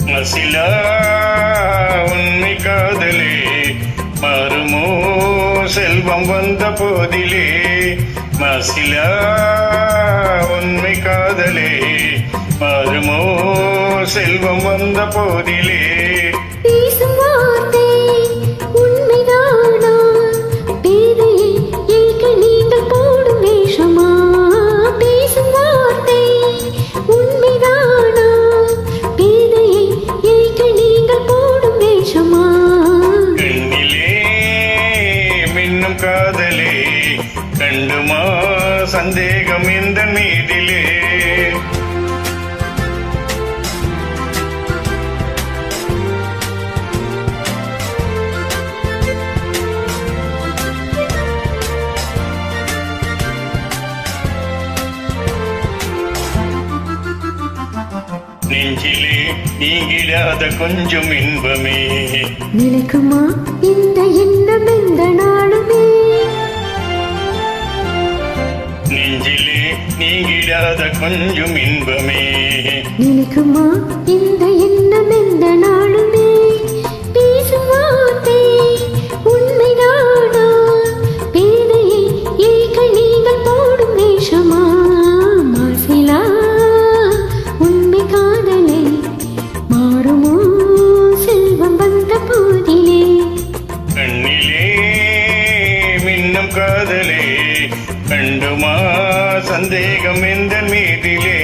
மசிலா உண்மை காதலே மாறுமோ செல்வம் வந்த போதிலே. மசிலா உண்மை காதலே மாறுமோ செல்வம் வந்த போதிலே. காதலே கண்டுமா சந்தேகம் இந்த மீதிலே. நெஞ்சிலே நீங்கிடாத கொஞ்சம் இன்பமே நிலைக்குமா இந்த எண்ணம் எந்த நாளுமே. நெஞ்சிலே நீங்கிடாத கொஞ்சம் இன்பமே நிலைக்குமா இந்த எண்ணம் எந்த நாளுமே. பேசும் வார்த்தை உண்மைதானா பேதையை ஏற்க நீங்கள் போடும் வேஷமா. மாசிலா உண்மை காதலை மாறுமோ செல்வம் வந்த போதிலே. கண்ணிலே மின்னும் காதலே கண்டுமா சந்தேகம் எந்த மீதிலே.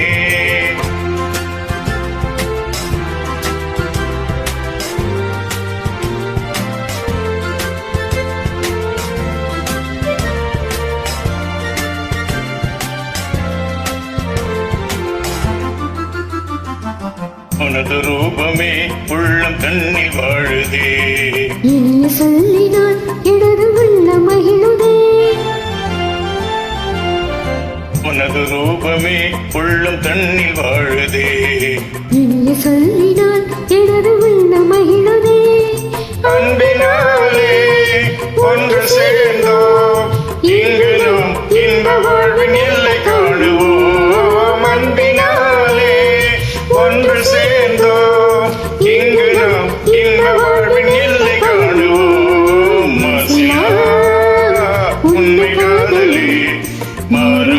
உனது ரூபமே உள்ளம் தன்னில் வாழுதே. இனிய சொல்லினால் இடது உள்ள மகிழுதே. உனது ரூபமே உள்ளம் தன்னில் வாழுதே. இனிய சொல்லினால் இடது உள்ள மகிழுதே. அன்பினாலே ஒன்று சேர்ந்தோம் இங்கிலும் இன்ப வாழ்வின் எல்லை காணுவோம். அன்பினாலே ஒன்று சேர்ந்தோம் இங்கிலும் இன்ப வாழ்வின் எல்லை காணுவோம். மசிலா உண்மை காதலே மாறு